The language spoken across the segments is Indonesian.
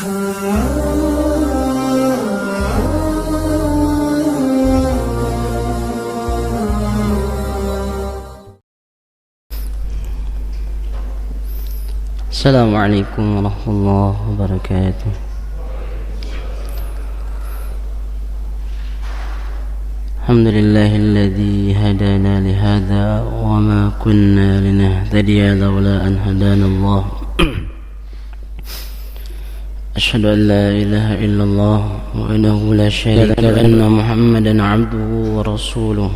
Assalamualaikum warahmatullahi wabarakatuh. Alhamdulillahilladzi hadana lihada wa ma kunna linahtadiya lawla an hadana Allah. Asyhadu an la ilaha illallah wahdahu la syarika lahu wa anna Muhammadan abduhu wa rasuluh.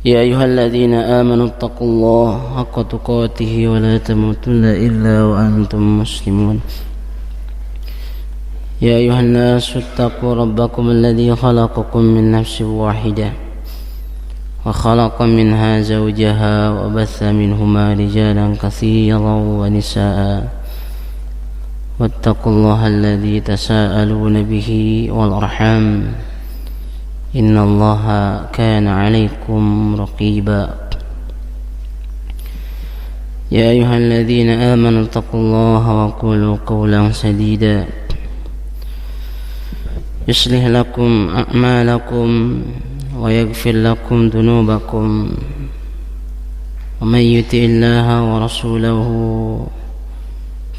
يا أيها الذين آمنوا اتقوا الله حق تقاته ولا تموتن إلا وأنتم مسلمون يا أيها الناس اتقوا ربكم الذي خلقكم من نفس واحدة وخلق منها زوجها وبث منهما رجالا كثيرا ونساء واتقوا الله الذي تساءلون به والأرحام إن الله كان عليكم رقيبا يا أيها الذين آمنوا اتقوا الله وقولوا قولا سديدا يصلح لكم أعمالكم ويغفر لكم ذنوبكم ومن يطع الله ورسوله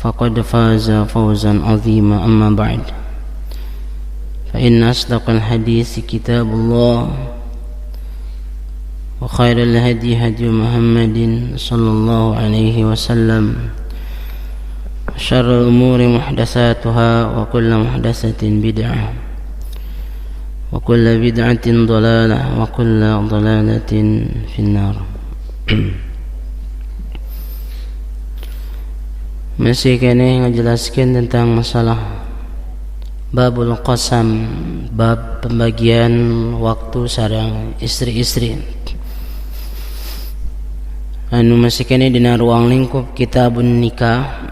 فقد فاز فوزا عظيما أما بعد فإن أصدق الحديث كتاب الله وخير الهدي هدي محمد صلى الله عليه وسلم وشر الأمور محدثاتها وكل محدثة بدعة وكل بدعة ضلالة وكل ضلالة في النار. Masih kini menjelaskan tentang masalah Babul Qasam, bab pembagian waktu sareng istri-istri. Masih kini dina ruang lingkup Kitabun Nikah.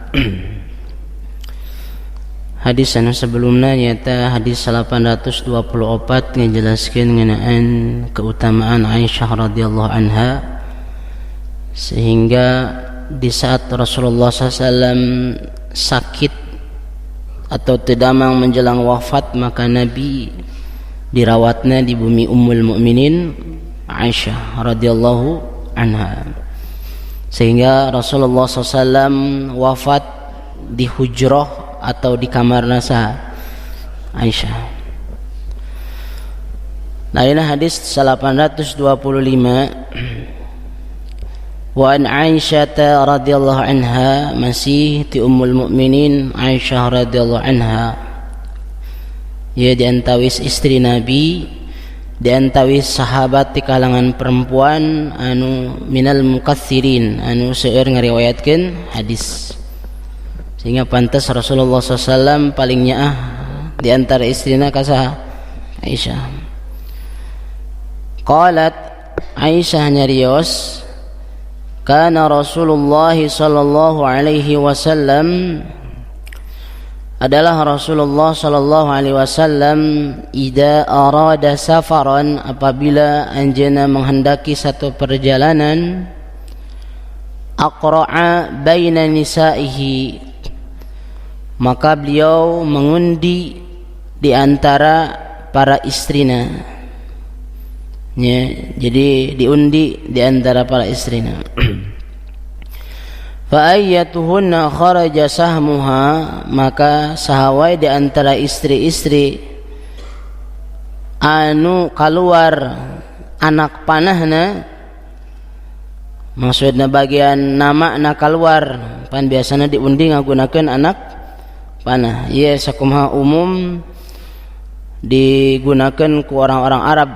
Hadis anu sebelumna nyata hadis 824 ngejelaskeun ngeunaan keutamaan Aisyah radhiyallahu anha, sehingga di saat Rasulullah SAW sakit atau tedamang menjelang wafat, maka Nabi dirawatnya di bumi Ummul Mukminin Aisyah radhiyallahu anha, sehingga Rasulullah SAW wafat di hujrah atau di kamar nasa Aisyah. Lainnya hadis 825 wa an Aisyah radhiyallahu anha, masih ti Ummul Mukminin Aisyah radhiyallahu anha, ia diantawis istri Nabi, diantawis sahabat di kalangan perempuan anu minal mukatsirin, anu seueur ngariwayatkeun hadis, sehingga pantas Rasulullah SAW paling nyaah di antara istrina ka saha Aisyah. Qalat, Aisyah nyarios, kana Rasulullah sallallahu alaihi wasallam, adalah Rasulullah sallallahu alaihi wasallam, idza arada safaran, apabila anjeunna menghendaki satu perjalanan, aqra'a baina nisaihi, maka beliau mengundi di antara para istrina. Ya, jadi diundi di antara para istrina. Fa ayyatuhunna kharaja sahmuha, maka sahawai di antara istri-istri anu keluar anak panahna, maksudna bagian nama na keluar, pan biasana diundi ngagunakeun anak panah. Ieu sakumaha umum digunakan ku orang-orang Arab,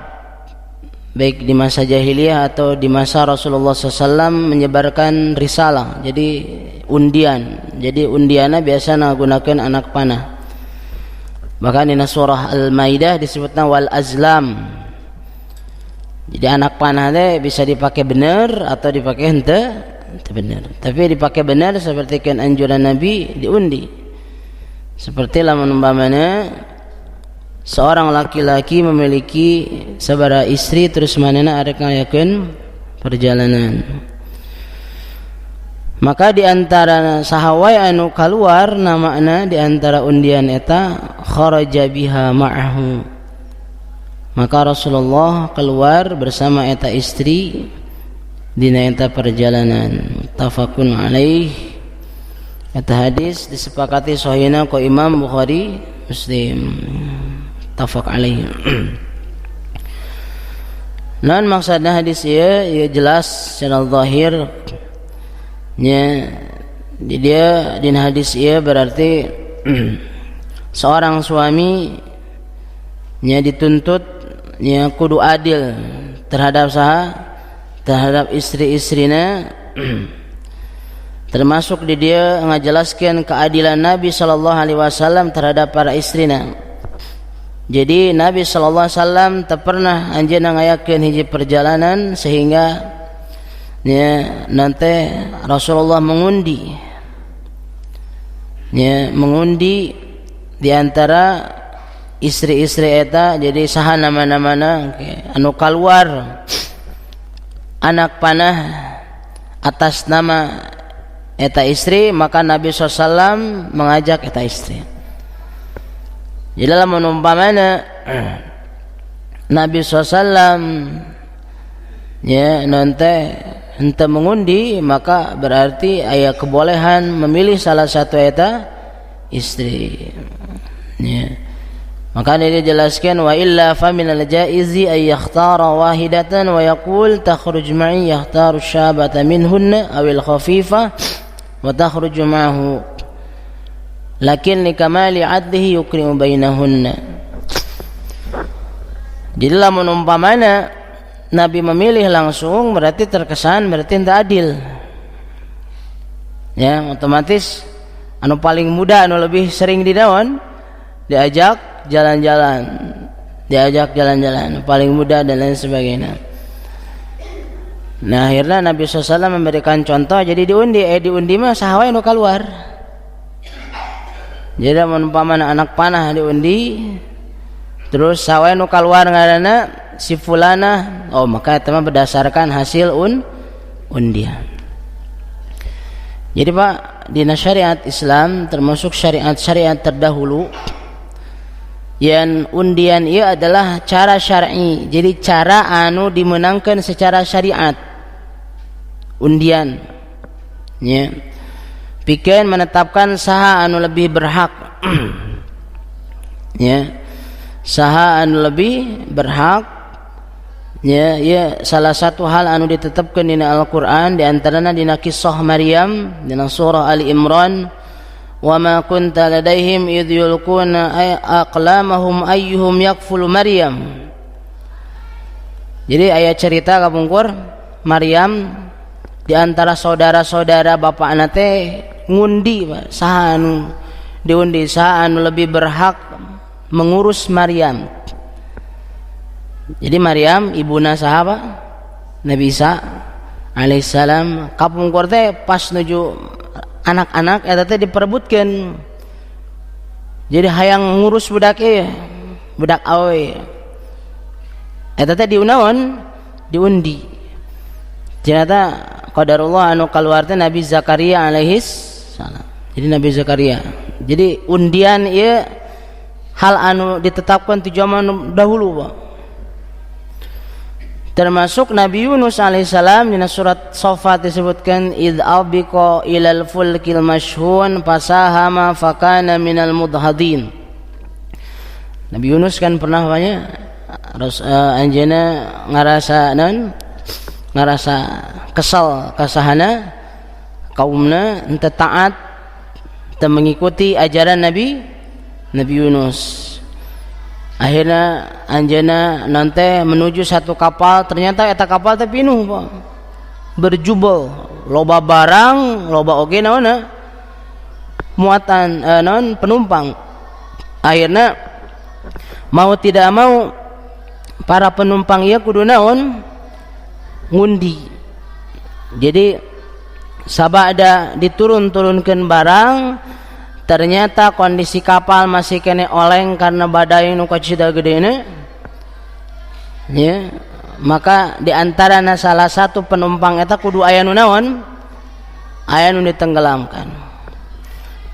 baik di masa jahiliyah atau di masa Rasulullah SAW menyebarkan risalah. Jadi undian, jadi undiana biasana gunakan anak panah. Bahkan di surah Al-Maidah disebutna wal azlam. Jadi anak panah teh bisa dipakai benar atau dipakai henteu benar. Tapi dipakai benar seperti kan anjuran Nabi, diundi. Seperti lamun umpamana seorang laki-laki memiliki sabaraha istri, terus manehna arek ngayakeun perjalanan, Maka di antara sahawai anu keluar namana di antara undian eta kharaja biha ma'ahu. Maka Rasulullah keluar bersama eta istri dina eta perjalanan. Muttafaqun alaih. Eta hadis disepakati sahihna ku Imam Bukhari Muslim. Muttafaq alaih. Naon maksudna hadis ieu jelas secara zahir nya dia di hadis ieu berarti seorang suami nya dituntut nya kudu adil terhadap terhadap istri-istrina termasuk di dia ngajelaskeun keadilan Nabi sallallahu alaihi wasallam terhadap para istrina. Jadi Nabi sallallahu alaihi wasallam teu pernah anjeunna ngayakeun hiji perjalanan sehingga ya nanti Rasulullah mengundi di antara istri-istri eta, jadi saha nama-namana anu kaluar anak panah atas nama eta istri, maka Nabi SAW mengajak eta istri. Jadi dalam umpamana Nabi SAW ya nanti henteu mengundi, maka berarti aya kebolehan memilih salah satu eta istri. Ya. Maka dia jelaskan wa illa fa min al-jaizi ay yakhtara wahidatan wa yaqul takhruj ma'i yakhtaru syabata minhunna aw al-khafifa wa takhruj ma'ahu lakin likamali 'adlihi yukrimu bainahunna. Jadi lamun umpamana Nabi memilih langsung berarti terkesan berarti tidak adil. Ya, otomatis anu paling muda anu lebih sering didawan diajak jalan-jalan, paling muda dan lain sebagainya. Nah, akhirnya Nabi SAW memberikan contoh, jadi diundi mah sahawa anu keluar. Jadi umpamana anak panah diundi, terus sahawa anu keluar ngaranna si fulana, oh maka itu berdasarkan hasil undian. Jadi Pak, di syariat Islam termasuk syariat terdahulu yang undian ia adalah cara syar'i. Jadi cara anu dimenangkan secara syariat. Undian. Ya. Pikeun menetapkan saha anu lebih berhak. Ya. Saha anu lebih berhak. Ya, salah satu hal anu ditetapkan di Al-Qur'an di antaranya dina kisah Maryam dina surah Ali Imran, wa ma kunta ladaihim idh yulquna aqlamahum ayyuhum yakfulu Maryam. Jadi ayat cerita kapungkur Maryam di antara saudara-saudara bapakna teh ngundi saha anu diundi saha anu lebih berhak mengurus Maryam. Jadi Maryam ibuna sahaba Nabi Isa alaihissalam kapungkur teh pas nuju anak-anak eta teh diperebutkeun. Jadi hayang ngurus budak awe. Eta teh diundi. Ternyata qadarullah anu kaluar teh Nabi Zakaria alaihissalam. Jadi Nabi Zakaria. Jadi undian ieu hal anu ditetapkan di zaman dahulu, Pak. Termasuk Nabi Yunus alaihissalam di surat Shaffat disebutkan id abiqa ilal fulkil mashhun fasahama fakana minal mudhadin. Nabi Yunus kan pernah anjeuna ngarasa kesal kasahana kaumna henteu taat teu mengikuti ajaran Nabi Yunus. Akhirnya anjeuna nanti menuju satu kapal, ternyata eta kapal teh pinuh, Pak. Berjubel, loba barang, loba oge naonna muatan penumpang. Akhirnya mau tidak mau para penumpang ieu kudu naon ngundi. Jadi sabada diturunkeun barang, ternyata kondisi kapal masih kene oleng karena badai nu kacida gedena. Ya, maka di antara salah satu penumpang eta kudu aya nu naon aya nu ditenggelamkan.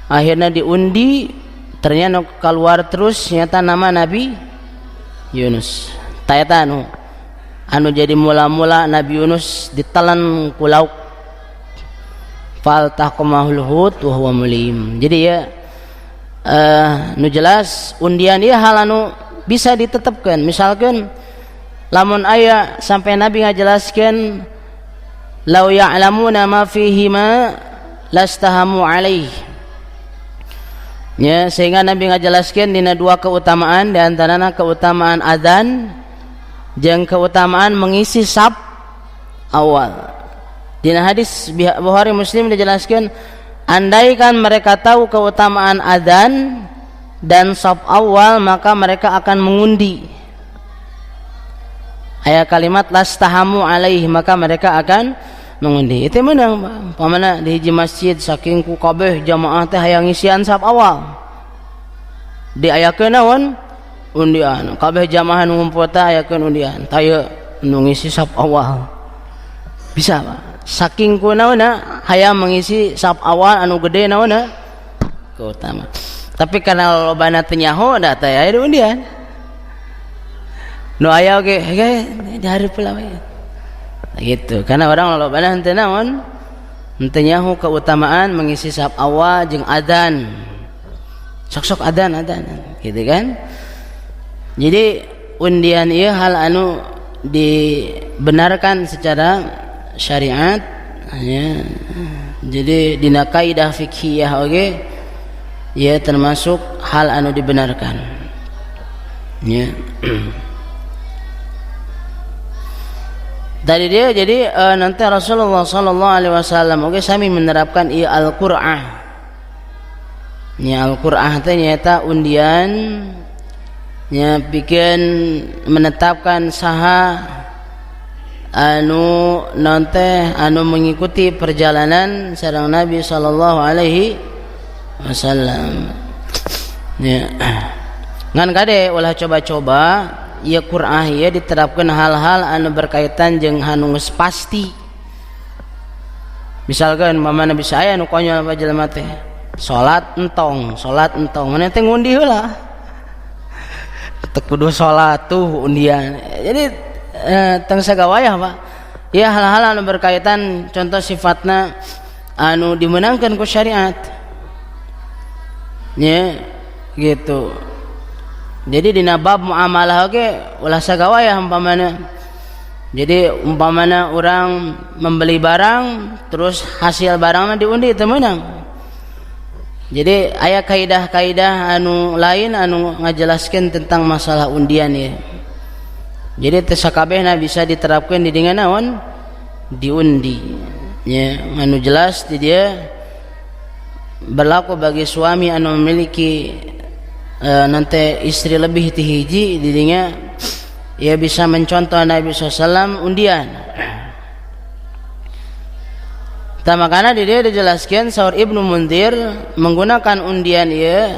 Akhirnya diundi, ternyata keluar terus nyata nama Nabi Yunus. Tayata anu jadi mula-mula Nabi Yunus ditelan ku lauk. Faltaqamahul hut wa huwa mulim. Jadi ya nu jelas undian ieu hal anu bisa ditetepkeun. Misalkan lamun aya sampai Nabi ngajelaskeun law ya'lamuna ma fihi ma lastahamu alaih. Ya, sehingga Nabi ngajelaskeun dina dua keutamaan, di antarana keutamaan adzan jeung keutamaan mengisi saf awal. Dina hadis Bukhari Muslim dijelaskan, andaikan mereka tahu keutamaan adzan dan saf awal maka mereka akan mengundi. Ayat kalimat lastahamu alaih, maka mereka akan mengundi. Itu menang pamana di hiji masjid saking ku kabeh jamaah teh hayang ngisian saf awal. Diayakeun naon? Undian. Kabeh jamaah nu ngumpul teh ayakeun undian. Taya nu ngisi saf awal. Bisa, Pak. Saking kunaona hayang mengisi saf awal anu gede naona keutama. Tapi karena lobana teu nyaho da teh aya di undian. Nu aya oge di hareup heula we. Gitu. Karena orang lobana henteu naon? Henteu nyaho keutamaan mengisi saf awal jeung adzan. Sok-sok adzan gitu kan. Jadi undian ieu hal anu dibenarkan secara syariat ya. Jadi dina kaidah fiqhiyah oge ya termasuk hal anu dibenarkan ya. Dari dia jadi nanti Rasulullah sallallahu alaihi wasallam oge sami menerapkan ieu al-qur'ah. Ya al-qur'ah teh nyaeta undian nya pikeun menetapkan saha anu nante anu mengikuti perjalanan sareng Nabi sallallahu alaihi wasallam. Ya. Ngan kade ulah coba-coba ieu Qur'an ieu diterapkeun hal-hal anu berkaitan jeung anu geus pasti. Misalkan mamana bisa aya anu konyol apa jelema teh. Salat entong. Mana teh ngundi heula. Teu kudu salat tuh undian. Jadi teng sagawayah Pak ya hal-hal anu berkaitan contoh sifatna anu dimenangkan ku syariat ya gitu. Jadi dina bab muamalah oge ulah sagawayah umpamana. Jadi umpamana orang membeli barang terus hasil barangna diundi teu meunang. Jadi aya kaidah-kaidah anu lain anu ngajelaskeun tentang masalah undian ya. Jadi teu sakabehna bisa diterapkeun di dengan naon? Diundi. Ya, anu jelas di dia berlaku bagi suami anu memiliki nanti istri lebih ti hiji di dinya ia bisa mencontoh Nabi SAW undian. Makana di dia dijelaskan saur Ibnu Munzir menggunakan undian ia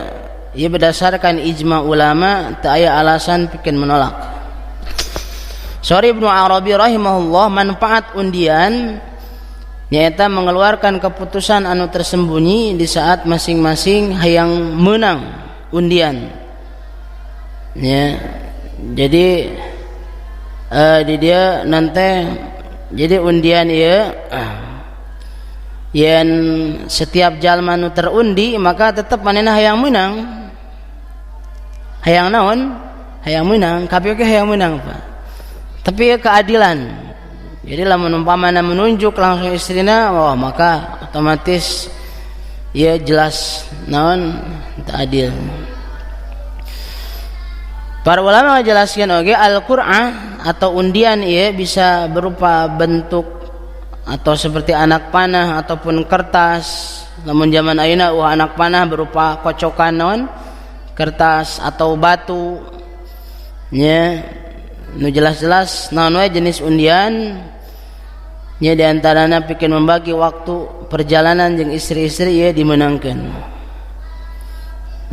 berdasarkan ijma ulama teu aya alasan pikeun menolak. Sorry Ibnu Arabi rahimahullah manfaat undian nyaeta mengeluarkan keputusan anu tersembunyi di saat masing-masing hayang menang undian ya. Jadi di dia nanti jadi undian yen setiap jalma nu terundi maka tetap manehna hayang menang. Hayang naon? Hayang menang, kabeh ge hayang menang Pak. Tapi keadilan. Jadi lamun umpamana menunjuk langsung istrina, wah maka otomatis ya jelas naon teu adil. Para ulama menjelaskan oge Al-Qur'an atau undian ieu bisa berupa bentuk atau seperti anak panah ataupun kertas. Lamun zaman ayeuna anak panah berupa kocokan naon? Kertas atau batu. Ya. Nu jelas-jelas naon wae jenis undian nya di antarana pikeun membagi waktu perjalanan jeung istri-istri ieu dimenangkeun.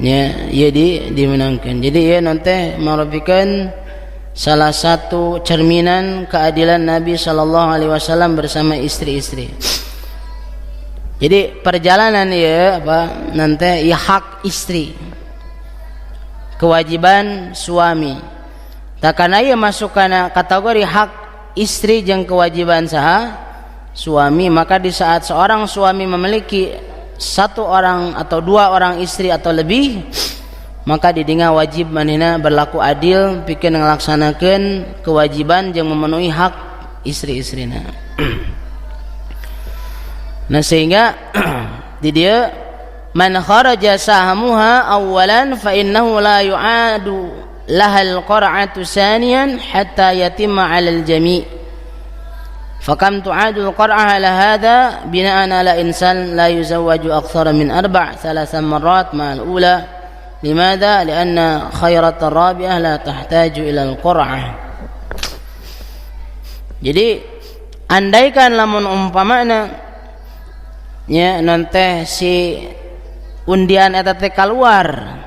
Ya, ieu dimenangkeun. Jadi ieu nanti merupakan salah satu cerminan keadilan Nabi sallallahu alaihi wasallam bersama istri-istri. Jadi perjalanan ya apa nanti ya hak istri, kewajiban suami. Takana ieu masuk kana kategori hak istri jeung kewajiban saha suami, maka di saat seorang suami memiliki satu orang atau dua orang istri atau lebih, maka didinga wajib manehna berlaku adil pikeun ngalaksanakeun kewajiban jeung memenuhi hak istri-istrina. Nah sehingga di dia man kharaja sahamuha awalan fa innahu la yu'adu lahal qara'atu saniyan hatta yatimma 'alal jami'. Fakam tu'adu al-qar'a ala hadha bina'an ala insan la yuzawwaju akthara min arba' thalathan marrat ma'al ula. Limadha? Lianna khairat ar-rabi'ah la tahtaju ila al-qar'ah. Jadi andaikan lamun umpamana nya nanti si undian eta teh keluar,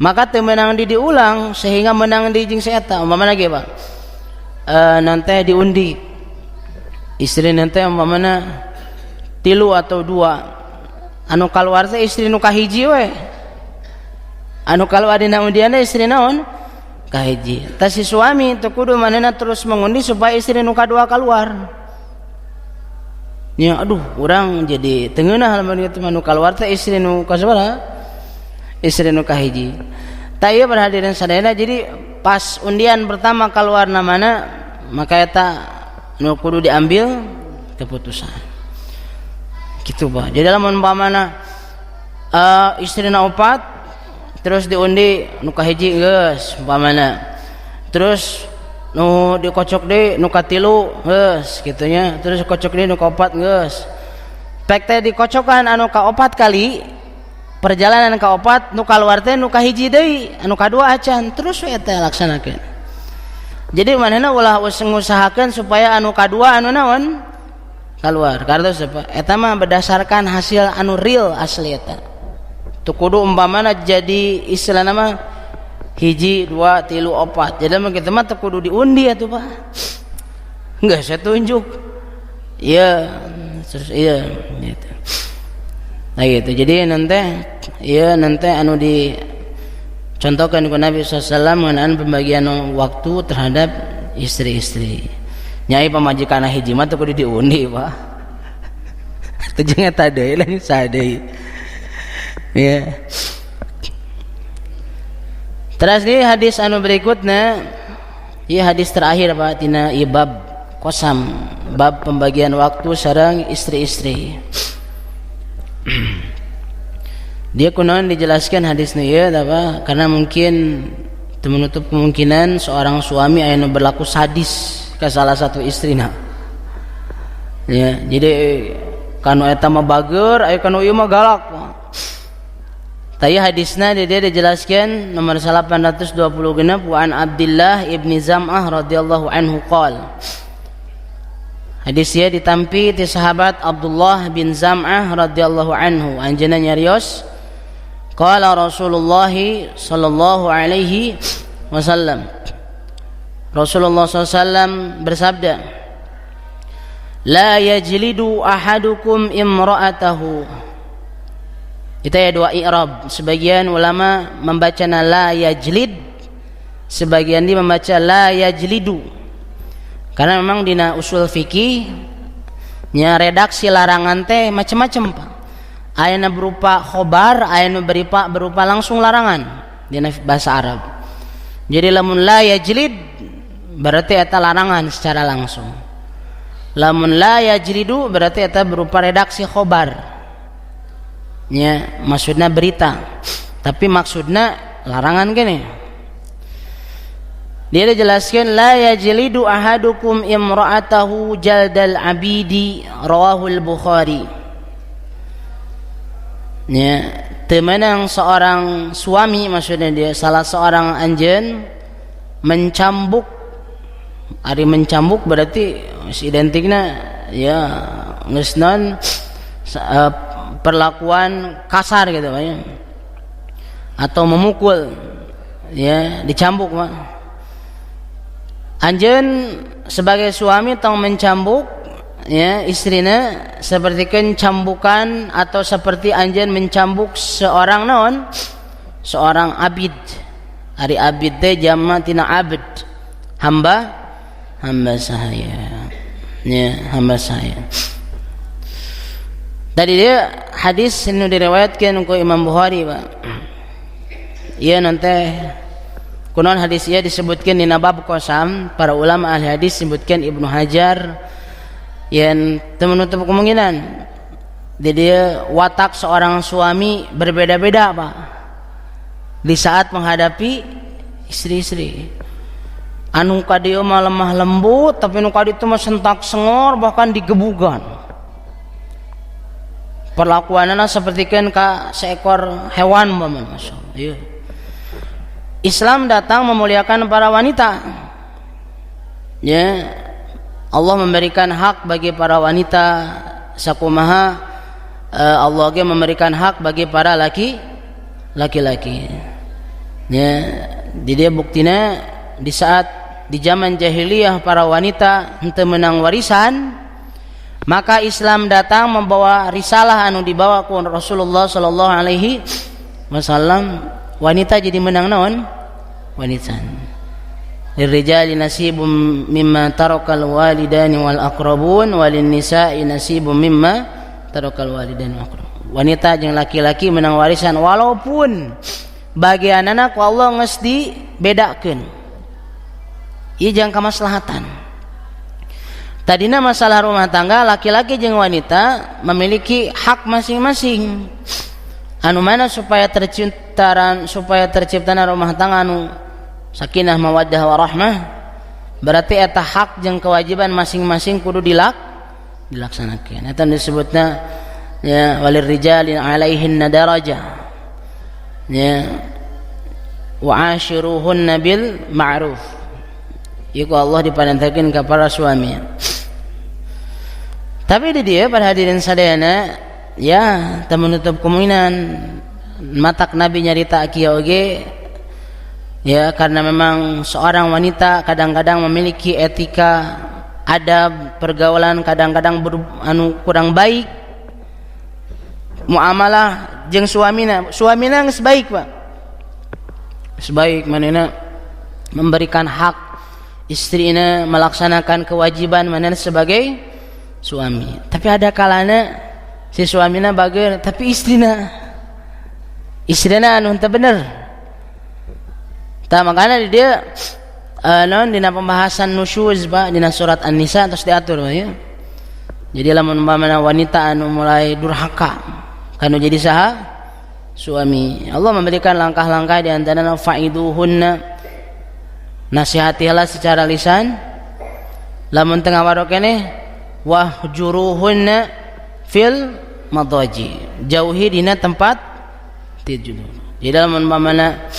maka teu menang diulang sehingga menang di jeung si eta. Umpamana ge Pak, nanti diundi istri nanti umpamana 3 atau 2, anu keluar teh istri nu kahiji we, anu keluar dina undian istri naon kahiji. Tah si suami teu kudu manehna terus mengundi supaya istri nu kadua keluar. Ya aduh urang jadi tengeunah lamun kitu mah nu kaluar teh istri nu kasabaraha? Istri nu kahiji. Tah ieu perhadirin sadayana, jadi pas undian pertama keluar namana maka eta nu kudu diambil keputusan. Kitu Pak. Jadi lamun umpamana istrina 4 terus diundi nu kahiji geus umpamana. Terus nu dikocok deui nu katilu geus kitu nya, terus kocok deui nu kaopat geus. Pek teh dikocokan anu kaopat kali, perjalanan kaopat nu kaluar teh nu kahiji deui, anu kadua acan, terus we teh laksanakeun. Jadi manehna ulah ngusahakeun supaya anu kadua anu naon kaluar. Karena apa? Eta mah berdasarkan hasil anu real asli eta. Teu kudu umpamana jadi istilahna mah 1, 2, 3, 4. Jadi mah kita mah teu kudu diundi atuh Pak. Enggak saya tunjuk. Iya, terus iya gitu. Nah gitu. Jadi nanti anu dicontohkan ku Nabi SAW mengenai pembagian waktu terhadap istri-istri. Nyai pamajikan hiji mah teu kudu diundi Pak. Teu jeung eta deui lain sadeui. Ya. Terus di hadis anu berikutnya, ieu hadis terakhir Pak tina ieu bab qasam, bab pembagian waktu sareng istri-istri. Dia kunaon dijelaskan hadis ieu apa? Karena mungkin teu menutup kemungkinan seorang suami aya nu berlaku sadis ka salah satu istrina. Ya, jadi kanu eta mah bager, aya kanu ieu mah galak. Taya hadisna dia dijelaskan nomor 826 wa an Abdullah ibni Zam'ah radhiyallahu anhu qala. Hadisnya ditampi ti sahabat Abdullah bin Zam'ah radhiyallahu anhu, anjeunna nyarios qala Rasulullah sallallahu alaihi wasallam. Rasulullah SAW bersabda, la yajlidu ahadukum imra'atahu. Itu ya dua i'rab. Sebagian ulama membaca la yajlid, sebagian dia membaca la yajlidu. Karena memang dina usul fikih nya redaksi larangan teh macam-macam Pak. Ayana berupa khobar, ayana berupa langsung larangan dina bahasa Arab. Jadi lamun la yajlid berarti eta larangan secara langsung. Lamun la yajlidu berarti eta berupa redaksi khobar. Ya, maksudnya berita, tapi maksudnya larangan gini. Dia dijelaskan la yajlidu ahadukum imra'atahu jaldal abidi rawahul Bukhari. Ya, temenang seorang suami, maksudnya dia salah seorang anjeun mencambuk. Ari mencambuk berarti identiknya ya geus naon perlakuan kasar gitu Pak ya. Atau memukul ya, dicambuk Pak. Anjeun sebagai suami tong mencambuk ya istrina sapertikeun cambukan atau seperti anjeun mencambuk seorang naon, seorang abid. Ari abid teh jama tina abd, hamba sahaya, ya hamba sahaya. Tadi dia hadis yang diriwayatkan ku Imam Bukhari, Pak. Ia nanti kunon hadis ia disebutkan di bab qasam, para ulama ahli hadis sebutkan Ibnu Hajar yang menutup kemungkinan dia watak seorang suami berbeda-beda, Pak, di saat menghadapi istri-istri. Anu kadieu mah lemah lembut, tapi nu kadieu mah sentak sengor, bahkan digebugan. Perlakuanana sepertikeun ka seekor hewan umpama. Ieu Islam datang memuliakan para wanita. Ya, Allah memberikan hak bagi para wanita sakumaha Allah ge memberikan hak bagi para laki-laki. Ya, jadi buktina di saat di zaman jahiliyah para wanita henteu menang warisan, maka Islam datang membawa risalah anu dibawa ku Rasulullah sallallahu alaihi wasallam, wanita jadi menang naon? Warisan. Lirrijali nasibum mimma tarakal walidani wal aqrabun walin nisa'i nasibum mimma tarakal walidani wal aqrabun. Wanita jeung laki-laki menang warisan walaupun bagianana ku Allah geus dibedakeun. Ieu jang kamaslahatan. Tadina masalah rumah tangga laki-laki jeung wanita memiliki hak masing-masing. Anu mana supaya terciptana rumah tangga anu sakinah mawaddah warahmah, berarti eta hak jeung kewajiban masing-masing kudu dilaksanakeun. Eta disebutna ya walir rijali 'alaihinna darajah. Ya wa ashiruhunna bil ma'ruf. Iku Allah diparantakeun ka para suami. Tapi di dia pada hadirin sadayana ya teu menutup kemungkinan matak Nabi nyarita kieu oge ya, karena memang seorang wanita kadang-kadang memiliki etika, adab, pergaulan kadang-kadang anu kurang baik, muamalah jeung suamina geus baik, Pak. Sebaik manehna memberikan hak istrina, melaksanakan kewajiban manehna sebagai suami. Tapi ada kalana si suamina bageun tapi istrina anu henteu bener. Tah makana di dia naon dina pembahasan nusyuz, Pak, dina surat An-Nisa terus diatur, Pak, ya. Jadi lamun umpamana wanita anu mulai durhaka kanu jadi saha? Suami. Allah memberikan langkah-langkah di antarana faiduhunna, nasihatilah secara lisan. Lamun tengah waro keneh wahjuruhunna fil madaji, jauhi dina tempat tidur. Jadi lamun umpamana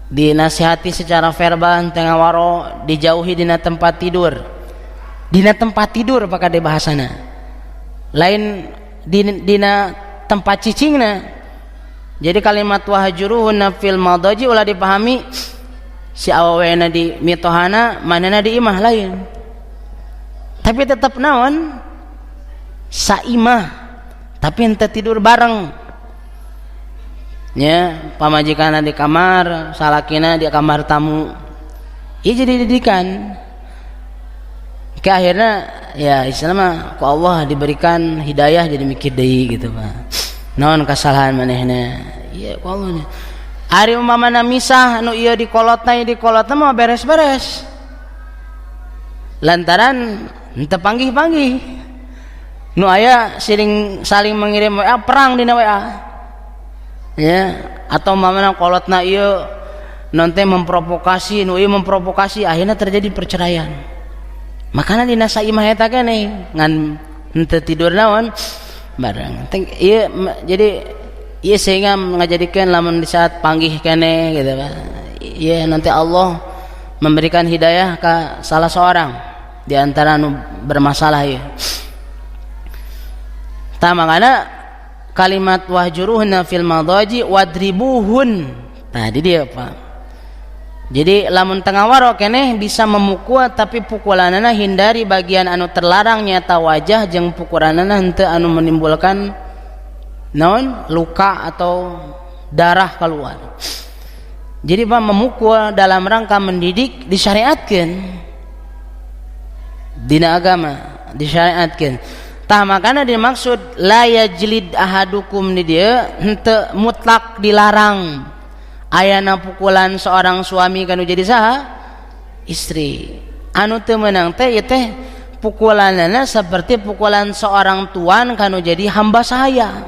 dinasihati secara verbal tengah waro, dijauhi dina tempat tidur. Dina tempat tidur pakai bahasana. Lain dina tempat cicingna. Jadi kalimat wahjuruhunna fil madaji ulah dipahami si awewena di mitohana, manehna di imah lain. Tapi tetap naon? Saimah, tapi henteu tidur bareng. Ya, pamajikanna di kamar, salakina di kamar tamu. Ieu jadi didikan. Ke akhirnya ya Islam ku Allah diberikan hidayah jadi mikir deui gitu, Pak. Naon kasalahan manehna? Iya ku Allah nya. Ari umpamana misah anu ieu dikolotna mah beres-beres. Lantaran henteu panggih-panggih. Nu aya saling mengirim WA, perang dina WA. Ya, atau umpamana kolotna ieu nanti memprovokasi, nu ieu memprovokasi, akhirnya terjadi perceraian. Makana dina saimah eta keneh ngan henteu tidur naon bareng. Jadi ieu sehingga ngajadikeun lamun di saat panggih keneh gitu, Pak. Ieu nanti Allah memberikan hidayah ke salah seorang di antara anu bermasalah ieu. Tah makana kalimat wahjuruhunna fil madaji wadribuhun. Tadi dia, Pak. Jadi lamun tengah waro keneh bisa memukul tapi pukulanana hindari bagian anu terlarang nyata wajah jeung pukulanana henteu anu menimbulkan naon luka atau darah keluar. Jadi memukul dalam rangka mendidik disyariatkeun dina agama, disyariatkeun. Tah makana dimaksud la yajlid ahadukum ni dieu henteu mutlak dilarang. Ayana pukulan seorang suami kanu jadi saha? Istri. Anu teu meunang teh ieu teh pukulanana seperti pukulan seorang tuan kanu jadi hamba sahaya.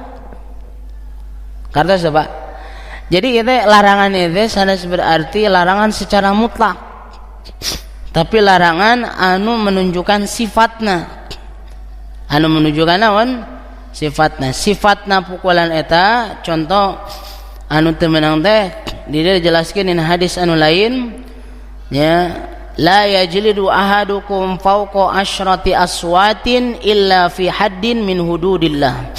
Kartos Pak. Jadi ieu teh larangan ieu teh sanes berarti larangan secara mutlak. Tapi larangan anu menunjukkan sifatna. Anu menunjukkan naon? Sifatna. Sifatna pukulan eta contoh anu teu meunang teh dia dijelaskeun dina hadis anu lain ya la yajlidu ahadukum fawqa asyrati aswatin illa fi haddin min hududillah.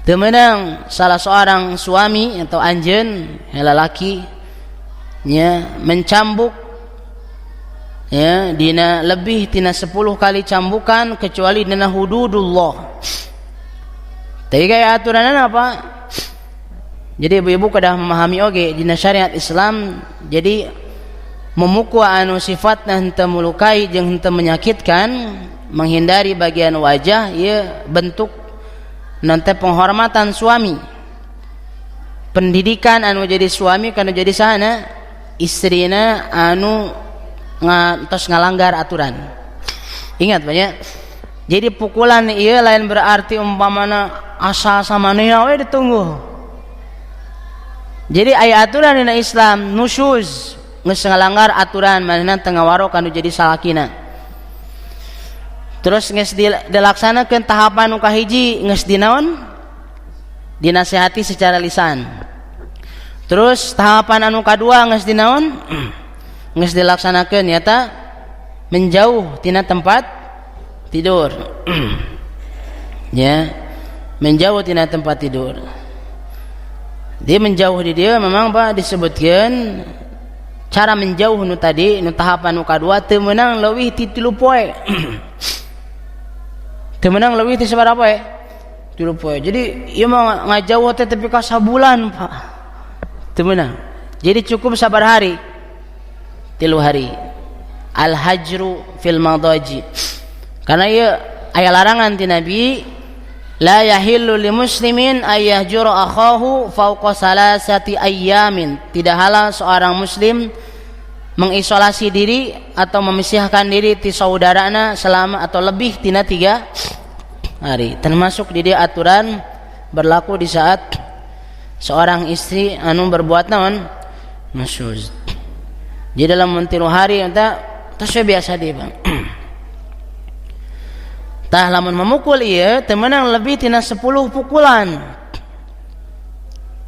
Teu meunang salah seorang suami atau anjeun lalaki nya mencambuk ya dina lebih tina 10 kali cambukan kecuali dina hududullah. Tadi kayak aturanana apa? Jadi ibu-ibu kedah memahami oge dina syariat Islam. Jadi memukul anu sifatna henteu melukai jeung henteu menyakitkan, menghindari bagian wajah ieu bentuk nanti penghormatan suami. Pendidikan anu jadi suami kana jadi sahana istrina anu ngantos ngalanggar aturan. Ingat banyak. Jadi pukulan ieu lain berarti umpamana asa samanehna we ditunggu. Jadi aya aturan dina Islam nusyuz geus ngalanggar aturan manehna teu ngawaro kanu jadi salakina. Terus geus dilaksanakeun tahapan nu kahiji geus dinaon? Dinasihati secara lisan. Terus tahapan anu kadua geus dinaon? Geus dilaksanakeun nyata menjauh tina tempat tidur. Ya, menjauh tina tempat tidur. Dia menjauh di dia memang Pak disebutkan cara menjauh nu tadi nu tahapan nu kadua teu meunang leuwih ti 3 poe. Teu meunang leuwih ti sabaraha poe? 3 poe. Jadi ieu mah ngajauh teh tepi ka sabulan Pak. Teu meunang. Jadi cukup sabar hari? 3 hari. Al-hajru fil madaji. Karena ieu aya larangan ti Nabi la yahillu li muslimin ayyahjura akhahu fawqa salasati ayyamin. Tidak halal seorang muslim mengisolasi diri atau memisahkan diri ti saudarana selama atau lebih tina 3 hari. Termasuk di dia aturan berlaku di saat seorang istri anu berbuat naon? Nusyuz. Jadi dalam 3 hari entah tos biasa dia Bang. Tah lamun memukul ieu teu meunang lebih tina 10 pukulan.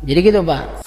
Jadi gitu Pak.